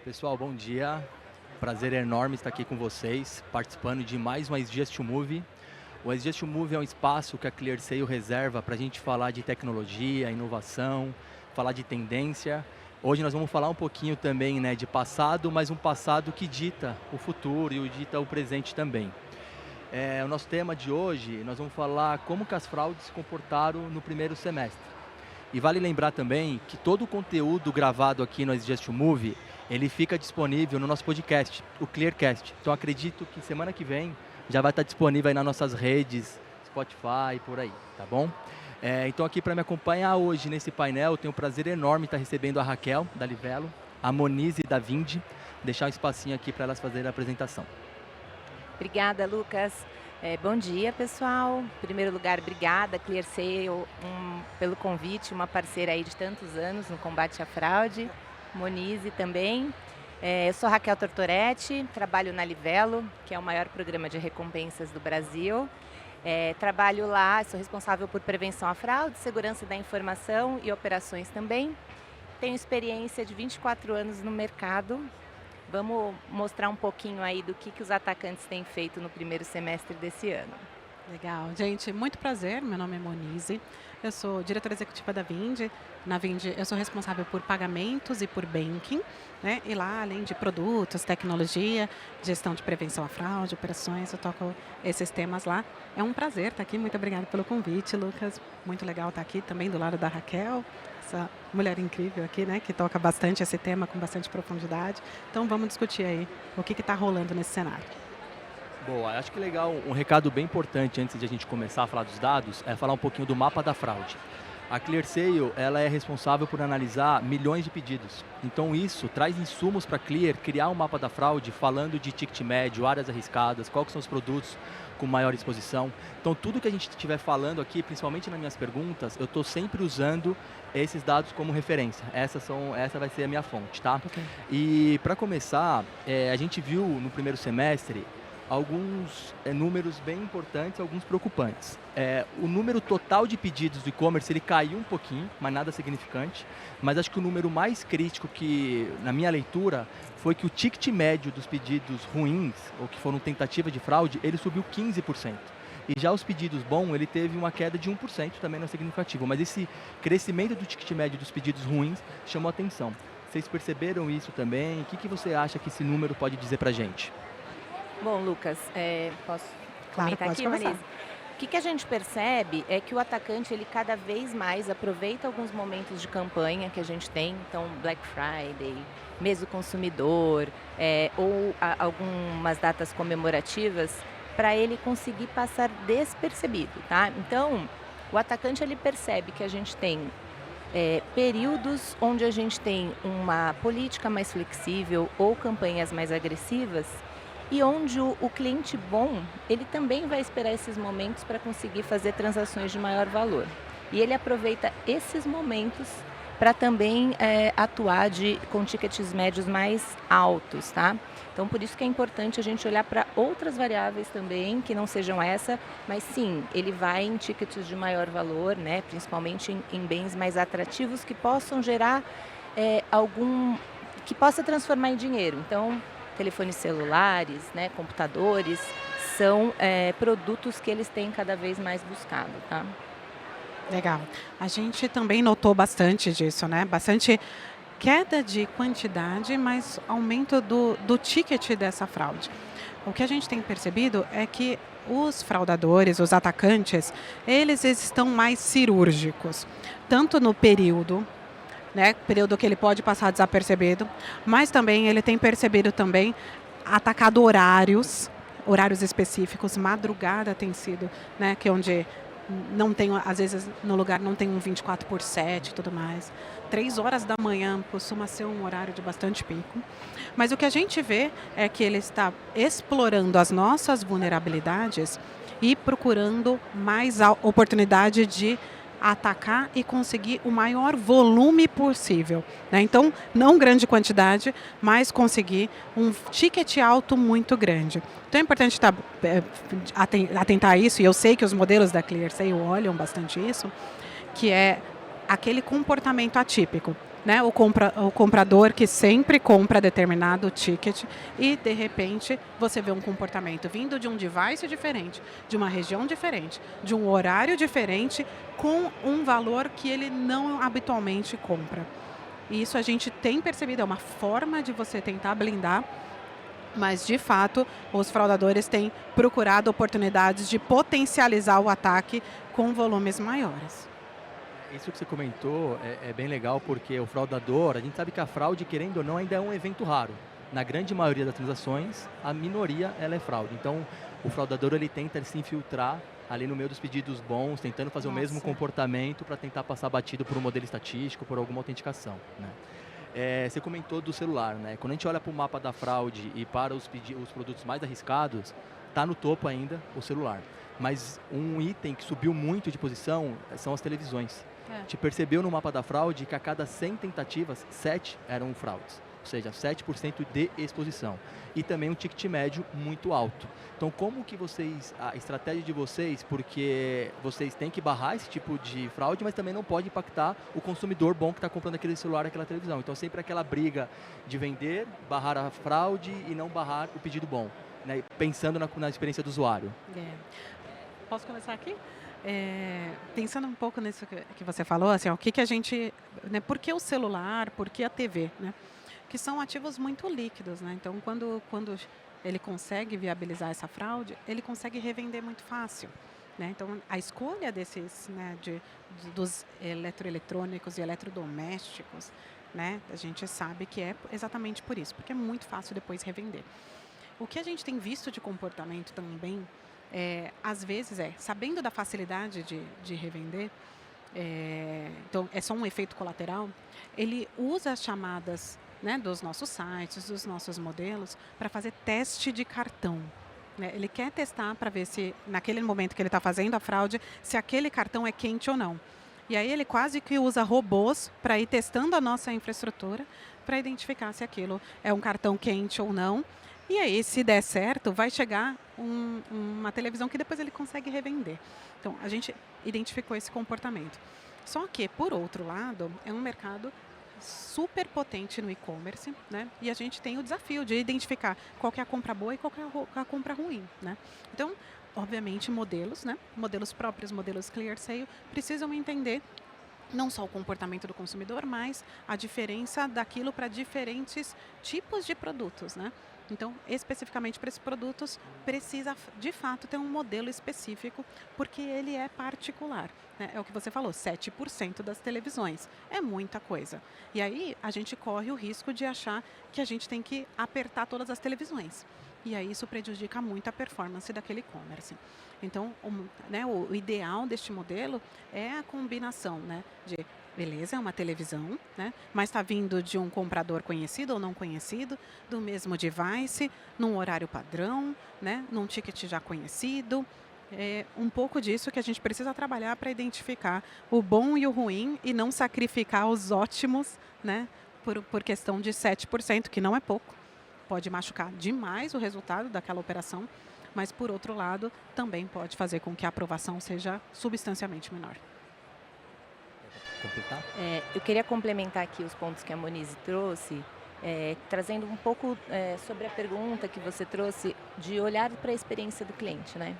Pessoal, bom dia. Prazer enorme estar aqui com vocês, participando de mais um Just to Move. O Just to Move é um espaço que a ClearSale reserva para a gente falar de tecnologia, inovação, falar de tendência. Hoje nós vamos falar um pouquinho também, de passado, mas um passado que dita o futuro e dita o presente também. O nosso tema de hoje, nós vamos falar como que as fraudes se comportaram no primeiro semestre. E vale lembrar também que todo o conteúdo gravado aqui no Just to Move, ele fica disponível no nosso podcast, o Clearcast. Então acredito que semana que vem já vai estar disponível aí nas nossas redes, Spotify, por aí, tá bom? Então aqui para me acompanhar hoje nesse painel, eu tenho um prazer enorme estar recebendo a Raquel, da Livelo, a Monize, da Vindi. Deixar um espacinho aqui para elas fazerem a apresentação. Obrigada, Lucas. Bom dia, pessoal. Em primeiro lugar, obrigada, ClearSale, pelo convite, uma parceira aí de tantos anos no combate à fraude. Monize também. Eu sou Raquel Tortoretti, trabalho na Livelo, que é o maior programa de recompensas do Brasil. Trabalho lá, sou responsável por prevenção à fraude, segurança da informação e operações também. Tenho experiência de 24 anos no mercado. Vamos mostrar um pouquinho aí do que os atacantes têm feito no primeiro semestre desse ano. Legal, gente, muito prazer, meu nome é Monize, eu sou diretora executiva da Vindi. Na Vindi eu sou responsável por pagamentos e por banking, né? E lá, além de produtos, tecnologia, gestão de prevenção à fraude, operações, eu toco esses temas lá. É um prazer estar aqui, muito obrigada pelo convite, Lucas, muito legal estar aqui também do lado da Raquel, essa mulher incrível aqui, né, que toca bastante esse tema com bastante profundidade. Então vamos discutir aí o que está rolando nesse cenário. Boa, acho que legal, um recado bem importante antes de a gente começar a falar dos dados, é falar um pouquinho do mapa da fraude. A ClearSale, ela é responsável por analisar milhões de pedidos. Então isso traz insumos para a Clear criar um mapa da fraude falando de ticket médio, áreas arriscadas, quais são os produtos com maior exposição. Então tudo que a gente estiver falando aqui, principalmente nas minhas perguntas, eu estou sempre usando esses dados como referência. Essa vai ser a minha fonte, tá? Okay. E para começar, a gente viu no primeiro semestre alguns números bem importantes, alguns preocupantes. O número total de pedidos do e-commerce ele caiu um pouquinho, mas nada significante. Mas acho que o número mais crítico que, na minha leitura, foi que o ticket médio dos pedidos ruins, ou que foram tentativa de fraude, ele subiu 15%. E já os pedidos bons, ele teve uma queda de 1%, também não é significativo. Mas esse crescimento do ticket médio dos pedidos ruins chamou atenção. Vocês perceberam isso também? O que você acha que esse número pode dizer pra gente? Bom, Lucas, posso Claro, comentar aqui, Monize? O que a gente percebe é que o atacante, ele cada vez mais aproveita alguns momentos de campanha que a gente tem, então Black Friday, mês do consumidor, ou algumas datas comemorativas, para ele conseguir passar despercebido, tá? Então, o atacante, ele percebe que a gente tem períodos onde a gente tem uma política mais flexível ou campanhas mais agressivas, e onde o cliente bom, ele também vai esperar esses momentos para conseguir fazer transações de maior valor. E ele aproveita esses momentos para também atuar com tickets médios mais altos, tá? Então, por isso que é importante a gente olhar para outras variáveis também, que não sejam essa, mas sim, ele vai em tickets de maior valor, né? Principalmente em bens mais atrativos que possam gerar que possa transformar em dinheiro. Então, telefones celulares, né, computadores, são produtos que eles têm cada vez mais buscado, tá? Legal. A gente também notou bastante disso, né? Bastante queda de quantidade, mas aumento do ticket dessa fraude. O que a gente tem percebido é que os fraudadores, os atacantes, eles estão mais cirúrgicos, tanto no período, né, período que ele pode passar desapercebido, mas também ele tem percebido também atacado horários específicos, madrugada tem sido, né, que onde não tem, às vezes no lugar não tem um 24/7 e tudo mais. 3 horas da manhã costuma ser um horário de bastante pico. Mas o que a gente vê é que ele está explorando as nossas vulnerabilidades e procurando mais a oportunidade de atacar e conseguir o maior volume possível, né? Então, não grande quantidade, mas conseguir um ticket alto muito grande. Então, é importante atentar a isso, e eu sei que os modelos da ClearSale olham bastante isso, que é aquele comportamento atípico. né, o comprador que sempre compra determinado ticket e, de repente, você vê um comportamento vindo de um device diferente, de uma região diferente, de um horário diferente, com um valor que ele não habitualmente compra. E isso a gente tem percebido, é uma forma de você tentar blindar, mas, de fato, os fraudadores têm procurado oportunidades de potencializar o ataque com volumes maiores. Isso que você comentou é bem legal, porque o fraudador, a gente sabe que a fraude, querendo ou não, ainda é um evento raro. Na grande maioria das transações, a minoria ela é fraude. Então, o fraudador ele tenta se infiltrar ali no meio dos pedidos bons, tentando fazer o mesmo comportamento para tentar passar batido por um modelo estatístico, por alguma autenticação, né? Você comentou do celular, né? Quando a gente olha para o mapa da fraude e para os produtos mais arriscados, está no topo ainda o celular. Mas um item que subiu muito de posição são as televisões. A gente percebeu no mapa da fraude que a cada 100 tentativas, 7 eram fraudes. Ou seja, 7% de exposição. E também um ticket médio muito alto. Então, como que a estratégia de vocês, porque vocês têm que barrar esse tipo de fraude, mas também não pode impactar o consumidor bom que está comprando aquele celular, aquela televisão. Então, sempre aquela briga de vender, barrar a fraude e não barrar o pedido bom, né? Pensando na experiência do usuário. Posso começar aqui? Pensando um pouco nisso que você falou, assim, o que a gente, né, por que o celular, por que a TV, né? Que são ativos muito líquidos, né? Então, quando ele consegue viabilizar essa fraude, ele consegue revender muito fácil, né? Então, a escolha desses, né, dos eletroeletrônicos e eletrodomésticos, né, a gente sabe que é exatamente por isso, porque é muito fácil depois revender. O que a gente tem visto de comportamento também, às vezes, sabendo da facilidade de revender, então é só um efeito colateral, ele usa as chamadas, né, dos nossos sites, dos nossos modelos, para fazer teste de cartão, né? Ele quer testar para ver se, naquele momento que ele está fazendo a fraude, se aquele cartão é quente ou não. E aí ele quase que usa robôs para ir testando a nossa infraestrutura para identificar se aquilo é um cartão quente ou não. E aí, se der certo, vai chegar uma televisão que depois ele consegue revender. Então, a gente identificou esse comportamento. Só que, por outro lado, é um mercado super potente no e-commerce, né? E a gente tem o desafio de identificar qual que é a compra boa e qual que é a compra ruim, né? Então, obviamente, modelos, né? Modelos próprios, modelos clear sale, precisam entender não só o comportamento do consumidor, mas a diferença daquilo para diferentes tipos de produtos, né? Então, especificamente para esses produtos, precisa de fato ter um modelo específico, porque ele é particular, né? É o que você falou, 7% das televisões. É muita coisa. E aí, a gente corre o risco de achar que a gente tem que apertar todas as televisões. E aí, isso prejudica muito a performance daquele e-commerce. Então, o ideal deste modelo é a combinação, né, de beleza, é uma televisão, né? Mas está vindo de um comprador conhecido ou não conhecido, do mesmo device, num horário padrão, né? Num ticket já conhecido. É um pouco disso que a gente precisa trabalhar para identificar o bom e o ruim e não sacrificar os ótimos, né? Por questão de 7%, que não é pouco. Pode machucar demais o resultado daquela operação, mas, por outro lado, também pode fazer com que a aprovação seja substancialmente menor. Eu queria complementar aqui os pontos que a Monize trouxe, trazendo um pouco sobre a pergunta que você trouxe de olhar para a experiência do cliente, né?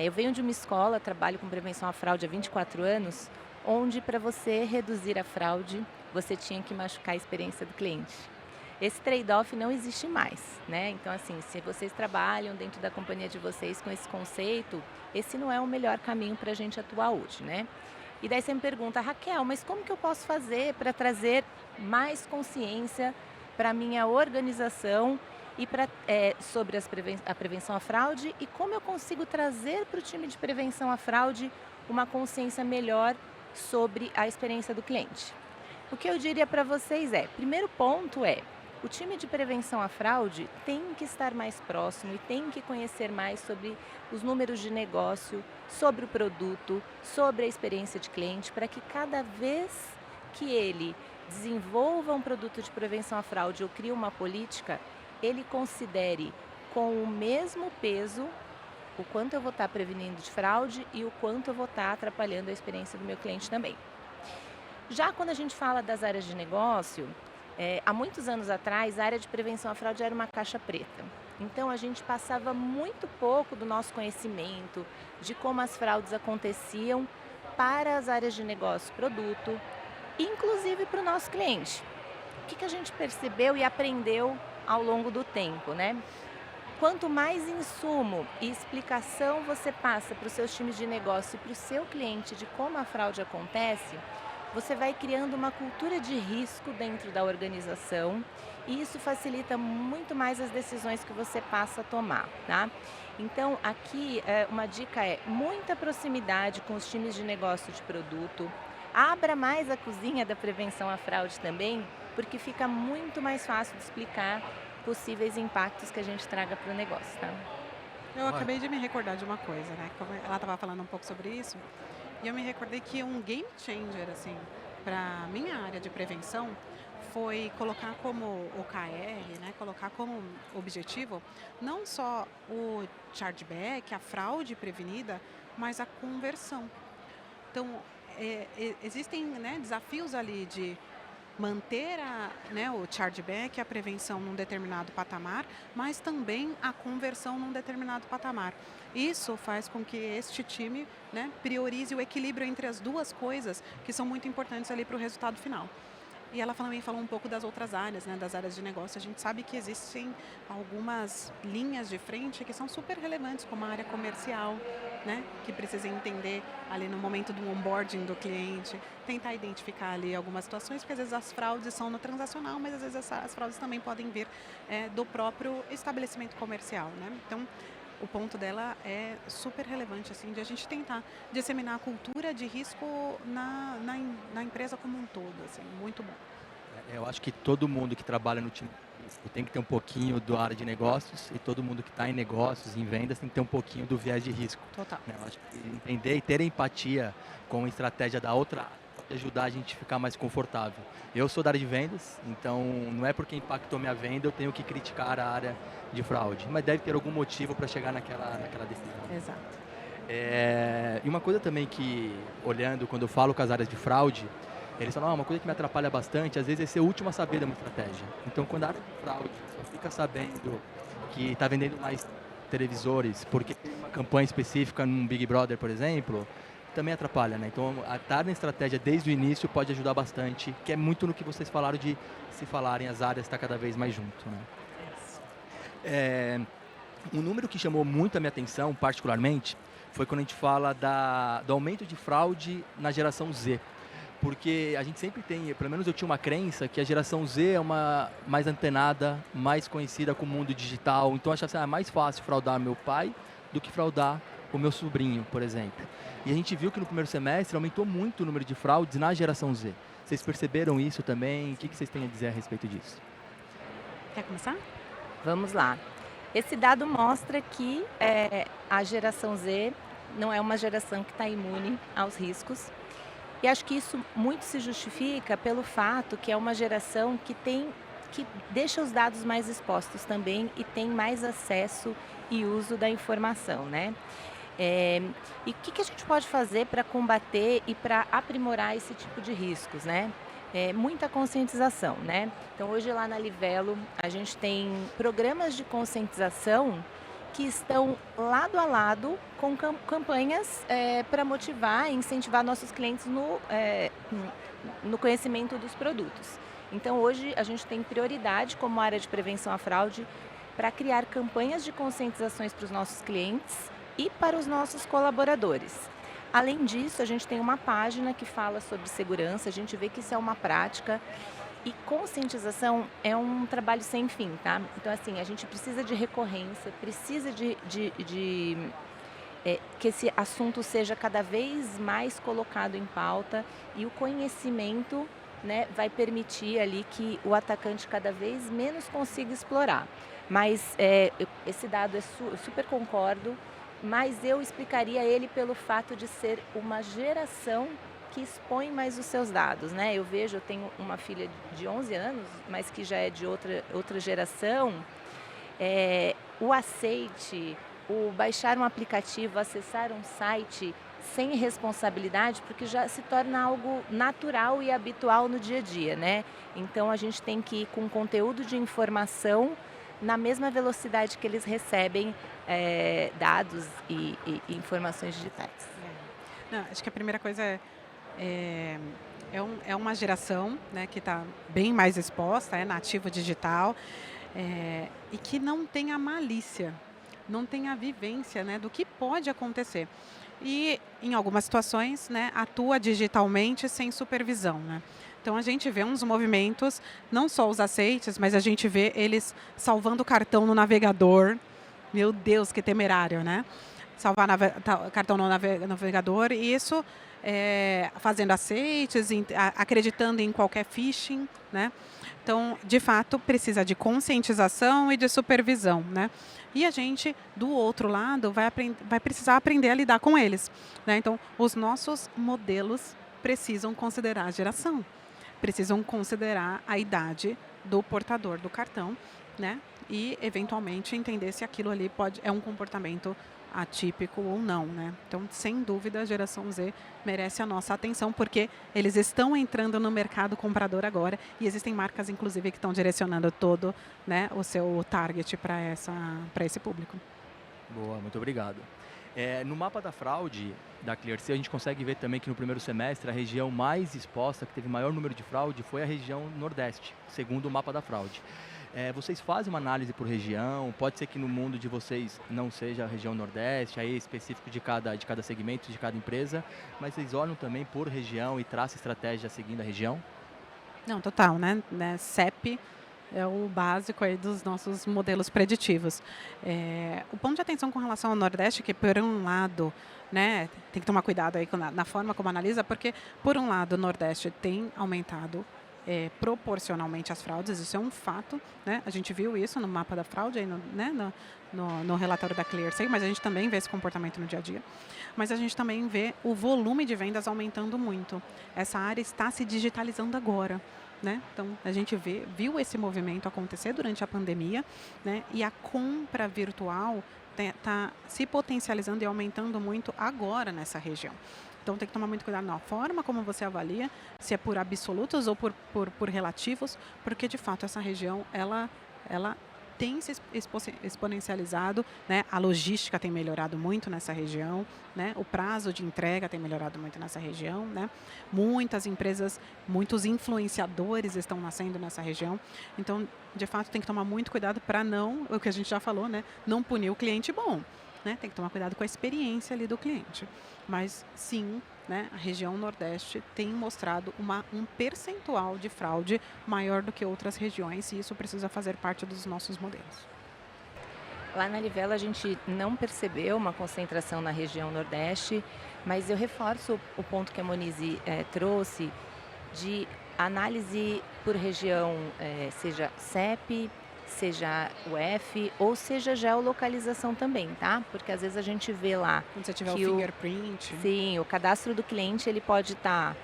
Eu venho de uma escola, trabalho com prevenção à fraude há 24 anos, onde para você reduzir a fraude, você tinha que machucar a experiência do cliente. Esse trade-off não existe mais, né? Então, assim, se vocês trabalham dentro da companhia de vocês com esse conceito, esse não é o melhor caminho para a gente atuar hoje, né? E daí você me pergunta, Raquel, mas como que eu posso fazer para trazer mais consciência para a minha organização e sobre a prevenção à fraude e como eu consigo trazer para o time de prevenção à fraude uma consciência melhor sobre a experiência do cliente? O que eu diria para vocês primeiro ponto o time de prevenção à fraude tem que estar mais próximo e tem que conhecer mais sobre os números de negócio, sobre o produto, sobre a experiência de cliente, para que cada vez que ele desenvolva um produto de prevenção à fraude ou cria uma política, ele considere com o mesmo peso o quanto eu vou estar prevenindo de fraude e o quanto eu vou estar atrapalhando a experiência do meu cliente também. Já quando a gente fala das áreas de negócio, há muitos anos atrás, a área de prevenção à fraude era uma caixa preta. Então, a gente passava muito pouco do nosso conhecimento, de como as fraudes aconteciam para as áreas de negócio, produto, inclusive para o nosso cliente. O que a gente percebeu e aprendeu ao longo do tempo, né? Quanto mais insumo e explicação você passa para os seus times de negócio e para o seu cliente de como a fraude acontece, você vai criando uma cultura de risco dentro da organização e isso facilita muito mais as decisões que você passa a tomar, tá? Então, aqui, uma dica é muita proximidade com os times de negócio de produto. Abra mais a cozinha da prevenção à fraude também, porque fica muito mais fácil de explicar possíveis impactos que a gente traga para o negócio, tá? Eu acabei de me recordar de uma coisa, né? Como ela estava falando um pouco sobre isso, e eu me recordei que um game changer, assim, para minha área de prevenção, foi colocar como OKR, né? Colocar como objetivo não só o chargeback, a fraude prevenida, mas a conversão. Então, existem, né, desafios ali de manter né, o chargeback, a prevenção num determinado patamar, mas também a conversão num determinado patamar. Isso faz com que este time, né, priorize o equilíbrio entre as duas coisas que são muito importantes ali para o resultado final. E ela também falou um pouco das outras áreas, né, das áreas de negócio. A gente sabe que existem algumas linhas de frente que são super relevantes, como a área comercial, né, que precisa entender ali no momento do onboarding do cliente, tentar identificar ali algumas situações, porque às vezes as fraudes são no transacional, mas às vezes as fraudes também podem vir do próprio estabelecimento comercial, né? Então, o ponto dela é super relevante, assim, de a gente tentar disseminar a cultura de risco na empresa como um todo, assim, muito bom. Eu acho que todo mundo que trabalha no time tem que ter um pouquinho da área de negócios e todo mundo que está em negócios, em vendas, tem que ter um pouquinho do viés de risco. Total. Né? Eu acho que entender e ter empatia com a estratégia da outra área pode ajudar a gente a ficar mais confortável. Eu sou da área de vendas, então não é porque impactou minha venda eu tenho que criticar a área de fraude, mas deve ter algum motivo para chegar naquela decisão. Exato. E uma coisa também que, olhando, quando eu falo com as áreas de fraude, eles falam, uma coisa que me atrapalha bastante, às vezes é ser o último a saber de uma estratégia. Então, quando a área de fraude só fica sabendo que está vendendo mais televisores, porque tem uma campanha específica num Big Brother, por exemplo, também atrapalha, né? Então, estar na estratégia desde o início pode ajudar bastante, que é muito no que vocês falaram de se falarem, as áreas estar cada vez mais junto, né? Um número que chamou muito a minha atenção, particularmente, foi quando a gente fala do aumento de fraude na geração Z. Porque a gente sempre tem, pelo menos eu tinha uma crença, que a geração Z é uma mais antenada, mais conhecida com o mundo digital. Então eu achava assim, é mais fácil fraudar meu pai do que fraudar o meu sobrinho, por exemplo. E a gente viu que no primeiro semestre aumentou muito o número de fraudes na geração Z. Vocês perceberam isso também? O que vocês têm a dizer a respeito disso? Quer começar? Vamos lá. Esse dado mostra que a geração Z não é uma geração que está imune aos riscos. E acho que isso muito se justifica pelo fato que é uma geração que deixa os dados mais expostos também e tem mais acesso e uso da informação, né? E o que a gente pode fazer para combater e para aprimorar esse tipo de riscos, né? Muita conscientização, né? Então, hoje lá na Livelo, a gente tem programas de conscientização que estão lado a lado com campanhas para motivar e incentivar nossos clientes no conhecimento dos produtos. Então, hoje, a gente tem prioridade como área de prevenção à fraude para criar campanhas de conscientizações para os nossos clientes e para os nossos colaboradores. Além disso, a gente tem uma página que fala sobre segurança, a gente vê que isso é uma prática e conscientização é um trabalho sem fim, tá? Então, assim, a gente precisa de recorrência, precisa que esse assunto seja cada vez mais colocado em pauta e o conhecimento, né, vai permitir ali que o atacante cada vez menos consiga explorar. Mas esse dado eu super concordo, mas eu explicaria ele pelo fato de ser uma geração que expõe mais os seus dados, né? Eu tenho uma filha de 11 anos, mas que já é de outra geração. O aceite, o baixar um aplicativo, acessar um site, sem responsabilidade, porque já se torna algo natural e habitual no dia a dia, né? Então a gente tem que ir com conteúdo de informação na mesma velocidade que eles recebem dados e informações digitais. Não, acho que a primeira coisa é, é uma geração, né, que está bem mais exposta, é nativo digital, e que não tem a malícia, não tem a vivência, né, do que pode acontecer. E, em algumas situações, né, atua digitalmente sem supervisão, né? Então, a gente vê uns movimentos, não só os aceites, mas a gente vê eles salvando o cartão no navegador. Meu Deus, que temerário, né? Salvar cartão no navegador e isso fazendo aceites, acreditando em qualquer phishing, né? Então, de fato, precisa de conscientização e de supervisão, né? E a gente, do outro lado, vai precisar aprender a lidar com eles, né? Então, os nossos modelos precisam considerar a geração, precisam considerar a idade do portador do cartão, né? E, eventualmente, entender se aquilo ali é um comportamento atípico ou não, né? Então, sem dúvida, a geração Z merece a nossa atenção, porque eles estão entrando no mercado comprador agora e existem marcas, inclusive, que estão direcionando todo, né, o seu target para esse público. Boa, muito obrigado. No mapa da fraude da Clearce, a gente consegue ver também que no primeiro semestre a região mais exposta, que teve maior número de fraude, foi a região Nordeste, segundo o mapa da fraude. Vocês fazem uma análise por região, pode ser que no mundo de vocês não seja a região Nordeste, aí é específico de cada segmento, de cada empresa, mas vocês olham também por região e traçam estratégia seguindo a região? Não, total, né? CEP é o básico aí dos nossos modelos preditivos. O ponto de atenção com relação ao Nordeste, que por um lado, né, tem que tomar cuidado aí na forma como analisa, porque por um lado o Nordeste tem aumentado proporcionalmente às fraudes, isso é um fato, né? A gente viu isso no mapa da fraude, aí no relatório da Clearce, mas a gente também vê esse comportamento no dia a dia. Mas a gente também vê o volume de vendas aumentando muito. Essa área está se digitalizando agora, né? Então, a gente viu esse movimento acontecer durante a pandemia, né? E a compra virtual está se potencializando e aumentando muito agora nessa região. Então, tem que tomar muito cuidado na forma como você avalia, se é por absolutos ou por relativos, porque, de fato, essa região, ela tem se exponencializado, né? A logística tem melhorado muito nessa região, né? O prazo de entrega tem melhorado muito nessa região, né? Muitas empresas, muitos influenciadores estão nascendo nessa região. Então, de fato, tem que tomar muito cuidado para não, o que a gente já falou, né? Não punir o cliente bom. Né? Tem que tomar cuidado com a experiência ali do cliente. Mas, sim, né, a região Nordeste tem mostrado um percentual de fraude maior do que outras regiões e isso precisa fazer parte dos nossos modelos. Lá na Livelo a gente não percebeu uma concentração na região Nordeste, mas eu reforço o ponto que a Monize trouxe de análise por região, seja CEP, seja UF ou seja geolocalização também, tá? Porque às vezes a gente vê lá quando você tiver o fingerprint. Sim, o cadastro do cliente ele pode estar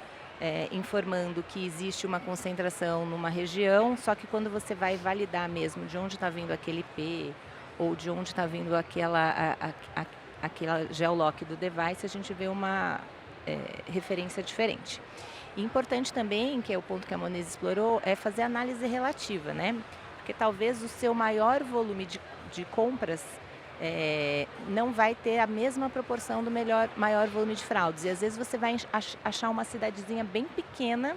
informando que existe uma concentração numa região, só que quando você vai validar mesmo de onde está vindo aquele IP ou de onde está vindo aquela geolock do device, a gente vê uma referência diferente. E importante também, que é o ponto que a Monize explorou, é fazer análise relativa, né? Porque talvez o seu maior volume de compras não vai ter a mesma proporção do maior volume de fraudes. E às vezes você vai achar uma cidadezinha bem pequena,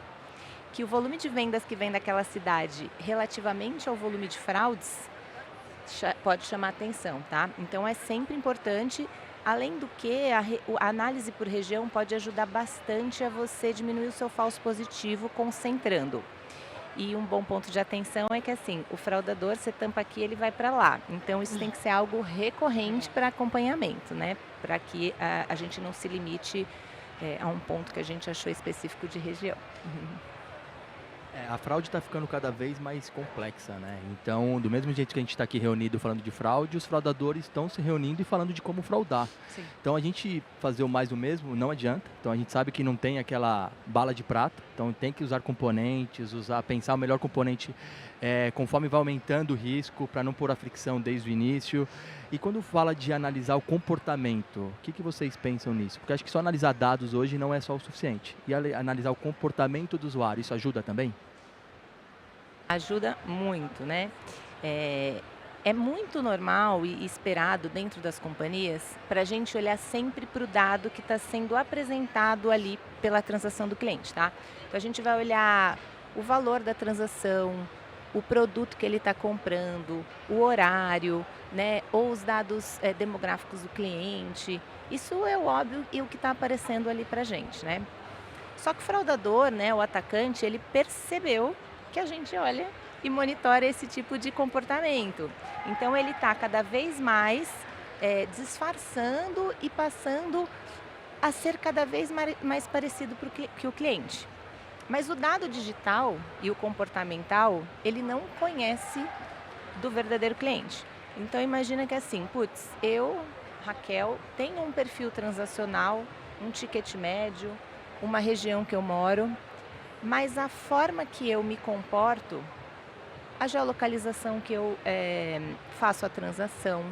que o volume de vendas que vem daquela cidade relativamente ao volume de fraudes pode chamar atenção, tá? Então é sempre importante, além do que a análise por região pode ajudar bastante a você diminuir o seu falso positivo concentrando. E um bom ponto de atenção é que assim, o fraudador, você tampa aqui, ele vai para lá. Então isso tem que ser algo recorrente para acompanhamento, né? Para que a gente não se limite a um ponto que a gente achou específico de região. A fraude está ficando cada vez mais complexa, né? Então, do mesmo jeito que a gente está aqui reunido falando de fraude, os fraudadores estão se reunindo e falando de como fraudar. Sim. Então, a gente fazer o mais do mesmo não adianta. Então, a gente sabe que não tem aquela bala de prata. Então, tem que usar componentes, pensar o melhor componente conforme vai aumentando o risco, para não pôr a fricção desde o início. E quando fala de analisar o comportamento, o que vocês pensam nisso? Porque acho que só analisar dados hoje não é só o suficiente. E analisar o comportamento do usuário, isso ajuda também? Ajuda muito, né? É muito normal e esperado dentro das companhias para a gente olhar sempre para o dado que está sendo apresentado ali pela transação do cliente, tá? Então a gente vai olhar o valor da transação, o produto que ele está comprando, o horário, né? Ou os dados demográficos do cliente. Isso é o óbvio e o que está aparecendo ali para a gente, né? Só que o fraudador, né, o atacante, ele percebeu que a gente olha e monitora esse tipo de comportamento. Então ele está cada vez mais disfarçando e passando a ser cada vez mais parecido que o cliente. Mas o dado digital e o comportamental, ele não conhece do verdadeiro cliente. Então imagina que assim, putz, eu, Raquel, tenho um perfil transacional, um ticket médio, uma região que eu moro, mas a forma que eu me comporto, a geolocalização que eu faço a transação,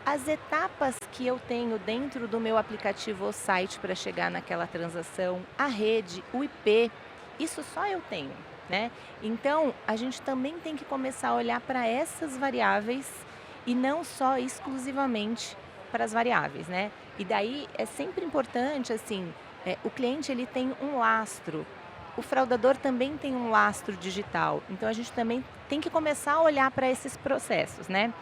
as etapas que eu tenho dentro do meu aplicativo ou site para chegar naquela transação, a rede, o IP, isso só eu tenho, né? Então, a gente também tem que começar a olhar para essas variáveis e não só exclusivamente para as variáveis, né? E daí é sempre importante, assim, o cliente ele tem um lastro, o fraudador também tem um lastro digital. Então a gente também tem que começar a olhar para esses processos, né?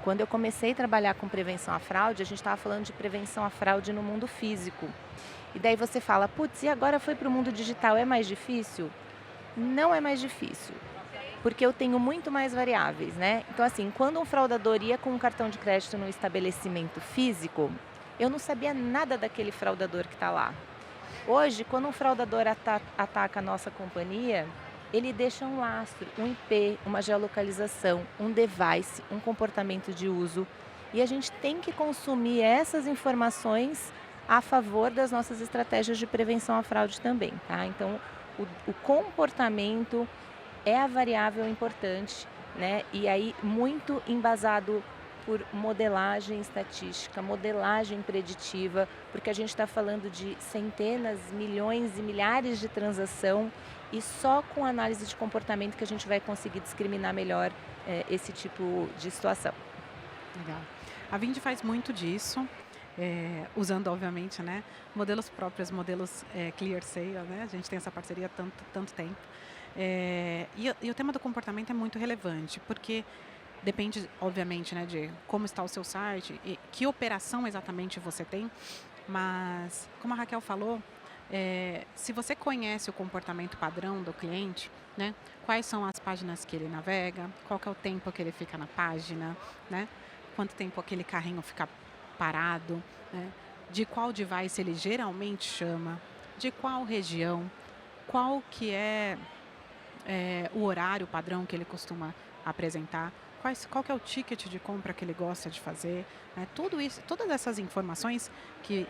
Quando eu comecei a trabalhar com prevenção à fraude, a gente estava falando de prevenção à fraude no mundo físico. E daí você fala, putz, e agora foi para o mundo digital, é mais difícil? Não é mais difícil, porque eu tenho muito mais variáveis, né? Então assim, quando um fraudador ia com um cartão de crédito no estabelecimento físico, eu não sabia nada daquele fraudador que está lá. Hoje, quando um fraudador ataca a nossa companhia, ele deixa um lastro, um IP, uma geolocalização, um device, um comportamento de uso. E a gente tem que consumir essas informações a favor das nossas estratégias de prevenção à fraude também, tá? Então, o comportamento é a variável importante, né? E aí, muito embasado por modelagem estatística, modelagem preditiva, porque a gente está falando de centenas, milhões e milhares de transação e só com análise de comportamento que a gente vai conseguir discriminar melhor esse tipo de situação. Legal. A Vindi faz muito disso, usando, obviamente, né, modelos próprios, modelos ClearSale, né? A gente tem essa parceria há tanto tempo. E o tema do comportamento é muito relevante, porque depende, obviamente, né, de como está o seu site e que operação exatamente você tem, mas, como a Raquel falou, se você conhece o comportamento padrão do cliente, né, quais são as páginas que ele navega, qual que é o tempo que ele fica na página, né, quanto tempo aquele carrinho fica parado, né, de qual device ele geralmente chama, de qual região, qual que é o horário padrão que ele costuma apresentar, qual que é o ticket de compra que ele gosta de fazer, né? Tudo isso, todas essas informações que,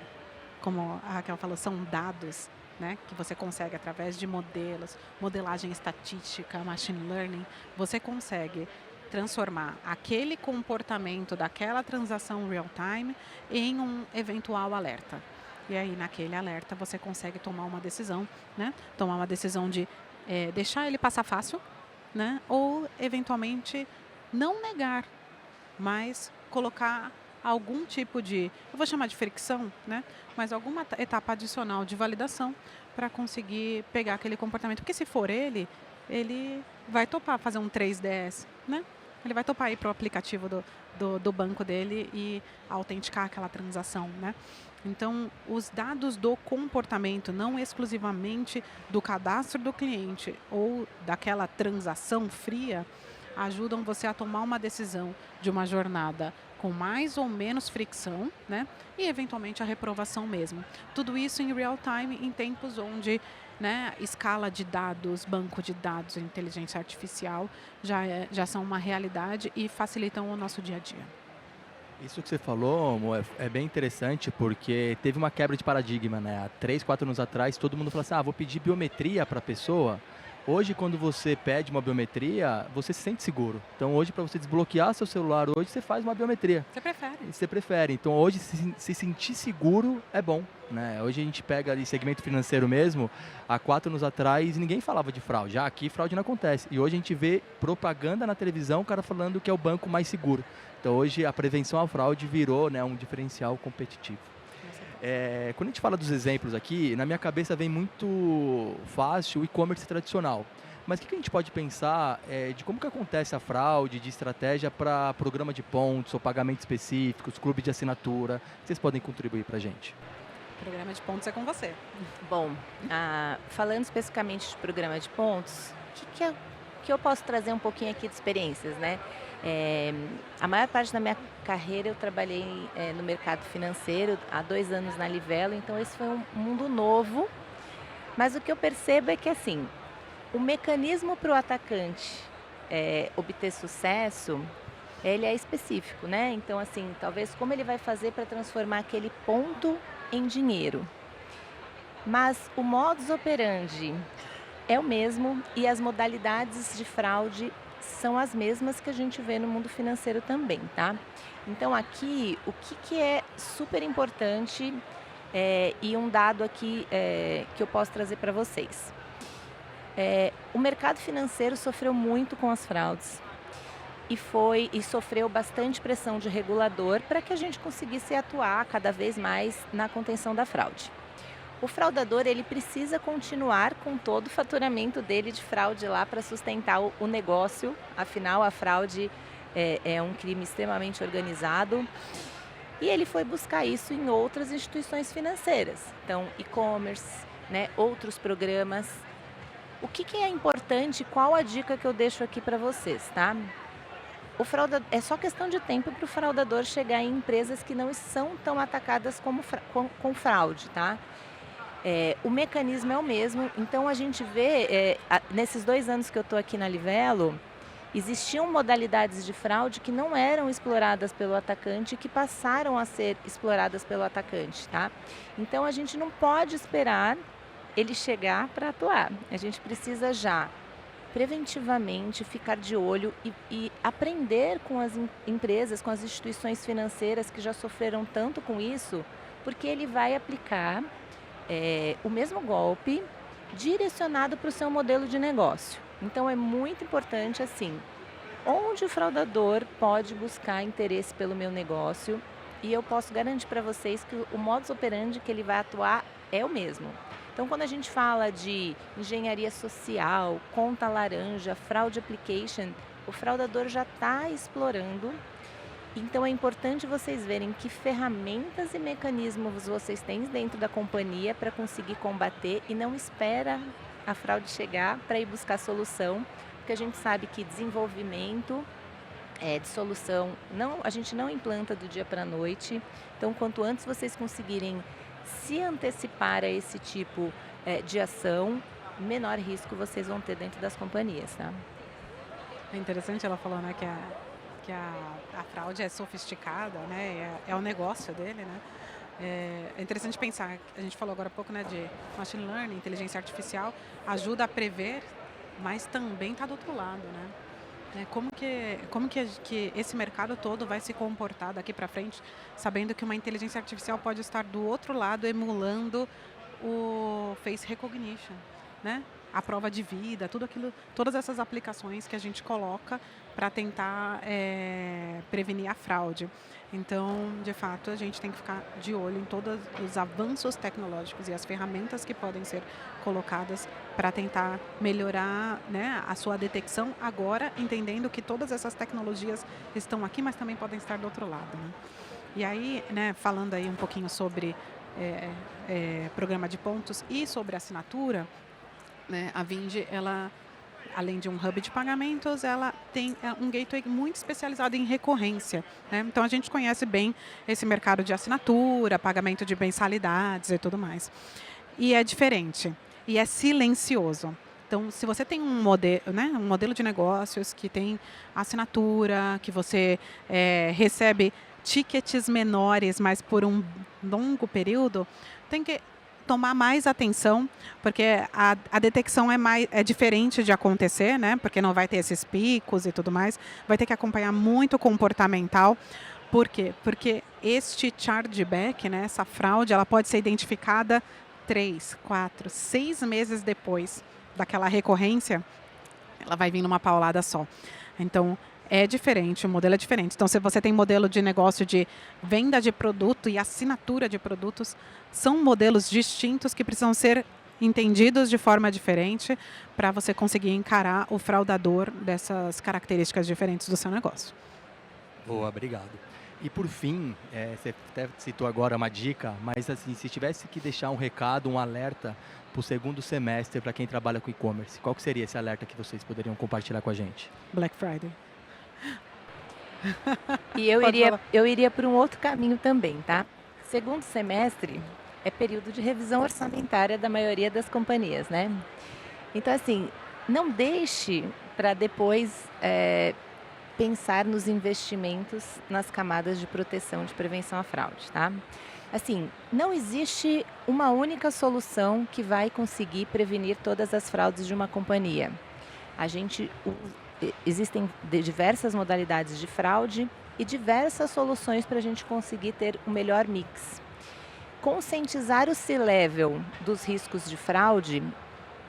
como a Raquel falou, são dados, né, que você consegue através de modelos, modelagem estatística, machine learning, você consegue transformar aquele comportamento daquela transação real time em um eventual alerta. E aí, naquele alerta, você consegue tomar uma decisão, né? Tomar uma decisão de deixar ele passar fácil, né? Ou, eventualmente, não negar, mas colocar algum tipo de, eu vou chamar de fricção, né? Mas alguma etapa adicional de validação para conseguir pegar aquele comportamento. Porque se for ele vai topar fazer um 3DS, né? Ele vai topar ir para o aplicativo do banco dele e autenticar aquela transação, né? Então, os dados do comportamento, não exclusivamente do cadastro do cliente ou daquela transação fria, ajudam você a tomar uma decisão de uma jornada com mais ou menos fricção, né? E eventualmente a reprovação mesmo. Tudo isso em real time, em tempos onde, né, escala de dados, banco de dados, inteligência artificial já são uma realidade e facilitam o nosso dia a dia. Isso que você falou, Mo, é bem interessante porque teve uma quebra de paradigma, né? Há 3, 4 anos atrás, todo mundo falou assim, vou pedir biometria para a pessoa. Hoje, quando você pede uma biometria, você se sente seguro. Então, hoje, para você desbloquear seu celular, hoje você faz uma biometria. Você prefere? Você prefere. Então, hoje, se sentir seguro é bom, né? Hoje a gente pega ali segmento financeiro mesmo. Há 4 anos atrás, ninguém falava de fraude. Aqui fraude não acontece. E hoje a gente vê propaganda na televisão, o cara falando que é o banco mais seguro. Então, hoje a prevenção à fraude virou, né, um diferencial competitivo. Quando a gente fala dos exemplos aqui, na minha cabeça vem muito fácil o e-commerce tradicional. Mas o que a gente pode pensar de como que acontece a fraude, de estratégia para programa de pontos ou pagamentos específicos, clube de assinatura? Vocês podem contribuir para a gente? Programa de pontos é com você. Bom, falando especificamente de programa de pontos, que eu posso trazer um pouquinho aqui de experiências, né? A maior parte da minha carreira eu trabalhei no mercado financeiro, há 2 anos na Livelo, então esse foi um mundo novo, mas o que eu percebo é que assim, o mecanismo para o atacante obter sucesso, ele é específico, né? Então assim, talvez como ele vai fazer para transformar aquele ponto em dinheiro. Mas o modus operandi é o mesmo e as modalidades de fraude são as mesmas que a gente vê no mundo financeiro também, tá? Então aqui, o que é super importante e um dado aqui que eu posso trazer para vocês. O mercado financeiro sofreu muito com as fraudes e sofreu bastante pressão de regulador para que a gente conseguisse atuar cada vez mais na contenção da fraude. O fraudador, ele precisa continuar com todo o faturamento dele de fraude lá para sustentar o negócio. Afinal, a fraude é um crime extremamente organizado. E ele foi buscar isso em outras instituições financeiras. Então, e-commerce, né, outros programas. O que é importante, qual a dica que eu deixo aqui para vocês, tá? É só questão de tempo para o fraudador chegar em empresas que não são tão atacadas com fraude, tá? O mecanismo é o mesmo, então a gente vê, nesses 2 anos que eu estou aqui na Livelo, existiam modalidades de fraude que não eram exploradas pelo atacante e que passaram a ser exploradas pelo atacante, tá? Então a gente não pode esperar ele chegar para atuar, a gente precisa já preventivamente ficar de olho e aprender com as empresas, com as instituições financeiras que já sofreram tanto com isso, porque ele vai aplicar o mesmo golpe direcionado para o seu modelo de negócio. Então é muito importante assim, onde o fraudador pode buscar interesse pelo meu negócio, e eu posso garantir para vocês que o modus operandi que ele vai atuar é o mesmo. Então quando a gente fala de engenharia social, conta laranja, fraud application, o fraudador já está explorando. Então é importante vocês verem que ferramentas e mecanismos vocês têm dentro da companhia para conseguir combater e não espera a fraude chegar para ir buscar solução, porque a gente sabe que desenvolvimento de solução a gente não implanta do dia para a noite. Então quanto antes vocês conseguirem se antecipar a esse tipo de ação, menor risco vocês vão ter dentro das companhias, tá? É interessante ela falou, né, que a fraude é sofisticada, né? É o negócio dele, né? É interessante pensar, a gente falou agora há pouco, né, de machine learning, inteligência artificial, ajuda a prever, mas também está do outro lado, né? Como que esse mercado todo vai se comportar daqui para frente, sabendo que uma inteligência artificial pode estar do outro lado emulando o face recognition, né? A prova de vida, tudo aquilo, todas essas aplicações que a gente coloca para tentar prevenir a fraude. Então, de fato, a gente tem que ficar de olho em todos os avanços tecnológicos e as ferramentas que podem ser colocadas para tentar melhorar, né, a sua detecção agora, entendendo que todas essas tecnologias estão aqui, mas também podem estar do outro lado, né? E aí, né, falando aí um pouquinho sobre programa de pontos e sobre assinatura, né, a Vindi, ela além de um hub de pagamentos, ela tem um gateway muito especializado em recorrência, né? Então, a gente conhece bem esse mercado de assinatura, pagamento de mensalidades e tudo mais. E é diferente. E é silencioso. Então, se você tem um modelo de negócios que tem assinatura, que você recebe tickets menores, mas por um longo período, tem que tomar mais atenção, porque a detecção é diferente de acontecer, né? Porque não vai ter esses picos e tudo mais. Vai ter que acompanhar muito comportamental. Por quê? Porque este chargeback, né, essa fraude, ela pode ser identificada 3, 4, 6 meses depois daquela recorrência, ela vai vir numa paulada só. Então, é diferente, o modelo é diferente. Então, se você tem modelo de negócio de venda de produto e assinatura de produtos, são modelos distintos que precisam ser entendidos de forma diferente para você conseguir encarar o fraudador dessas características diferentes do seu negócio. Boa, obrigado. E por fim, você até citou agora uma dica, mas assim, se tivesse que deixar um recado, um alerta para o segundo semestre para quem trabalha com e-commerce, qual que seria esse alerta que vocês poderiam compartilhar com a gente? Black Friday. E eu iria por um outro caminho também, tá? Segundo semestre é período de revisão orçamentária da maioria das companhias, né? Então, assim, não deixe para depois pensar nos investimentos nas camadas de proteção de prevenção à fraude, tá? Assim, não existe uma única solução que vai conseguir prevenir todas as fraudes de uma companhia. Existem diversas modalidades de fraude e diversas soluções para a gente conseguir ter o melhor mix. Conscientizar o C-Level dos riscos de fraude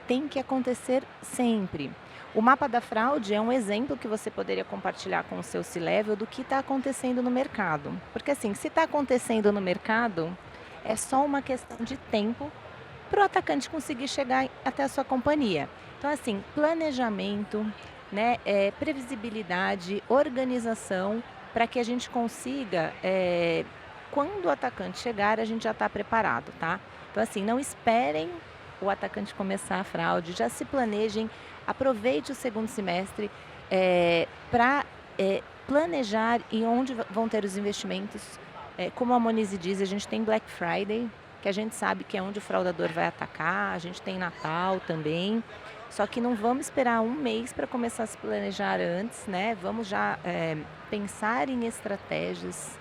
tem que acontecer sempre. O mapa da fraude é um exemplo que você poderia compartilhar com o seu C-Level do que está acontecendo no mercado. Porque assim, se está acontecendo no mercado, é só uma questão de tempo para o atacante conseguir chegar até a sua companhia. Então assim, planejamento, né, previsibilidade, organização, para que a gente consiga, quando o atacante chegar, a gente já está preparado, tá? Então assim, não esperem o atacante começar a fraude, já se planejem, aproveite o segundo semestre para planejar em onde vão ter os investimentos. Como a Monize diz, a gente tem Black Friday, que a gente sabe que é onde o fraudador vai atacar, a gente tem Natal também, só que não vamos esperar um mês para começar a se planejar antes, né? Vamos já pensar em estratégias,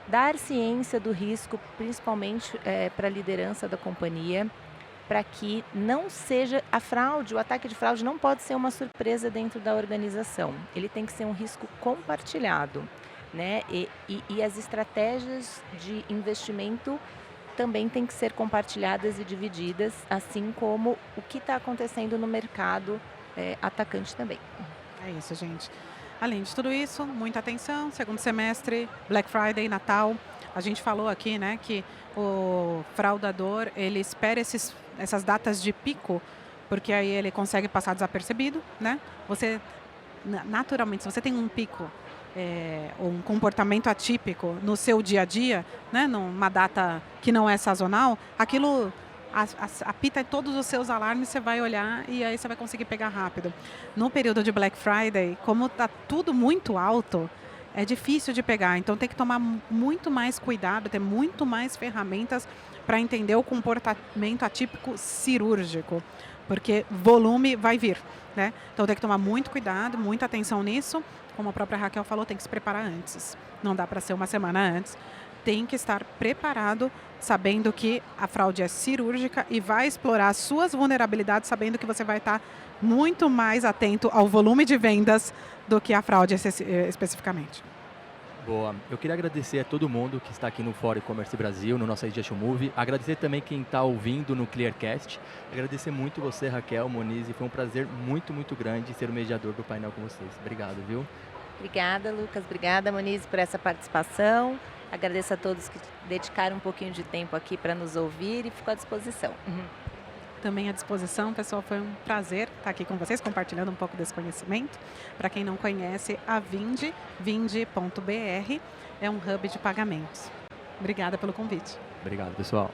dar ciência do risco, principalmente para a liderança da companhia, para que não seja a fraude, o ataque de fraude não pode ser uma surpresa dentro da organização. Ele tem que ser um risco compartilhado, né? E as estratégias de investimento também têm que ser compartilhadas e divididas, assim como o que está acontecendo no mercado atacante também. É isso, gente. Além de tudo isso, muita atenção, segundo semestre, Black Friday, Natal. A gente falou aqui, né, que o fraudador, ele espera essas datas de pico, porque aí ele consegue passar desapercebido, né? Você, naturalmente, se você tem um pico, um comportamento atípico no seu dia a dia, né, numa data que não é sazonal, aquilo apita todos os seus alarmes, você vai olhar e aí você vai conseguir pegar rápido. No período de Black Friday, como está tudo muito alto, é difícil de pegar, então tem que tomar muito mais cuidado, ter muito mais ferramentas para entender o comportamento atípico cirúrgico, porque volume vai vir, né? Então tem que tomar muito cuidado, muita atenção nisso. Como a própria Raquel falou, tem que se preparar antes. Não dá para ser uma semana antes. Tem que estar preparado, sabendo que a fraude é cirúrgica e vai explorar suas vulnerabilidades, sabendo que você vai estar muito mais atento ao volume de vendas do que a fraude especificamente. Boa. Eu queria agradecer a todo mundo que está aqui no Fórum E-Commerce Brasil, no nosso Digital Move. Agradecer também quem está ouvindo no Clearcast. Agradecer muito você, Raquel, Monize. Foi um prazer muito, muito grande ser o mediador do painel com vocês. Obrigado, viu? Obrigada, Lucas. Obrigada, Monize, por essa participação. Agradeço a todos que dedicaram um pouquinho de tempo aqui para nos ouvir e fico à disposição. Também à disposição, pessoal, foi um prazer estar aqui com vocês, compartilhando um pouco desse conhecimento. Para quem não conhece, a Vindi, vindi.br, é um hub de pagamentos. Obrigada pelo convite. Obrigado, pessoal.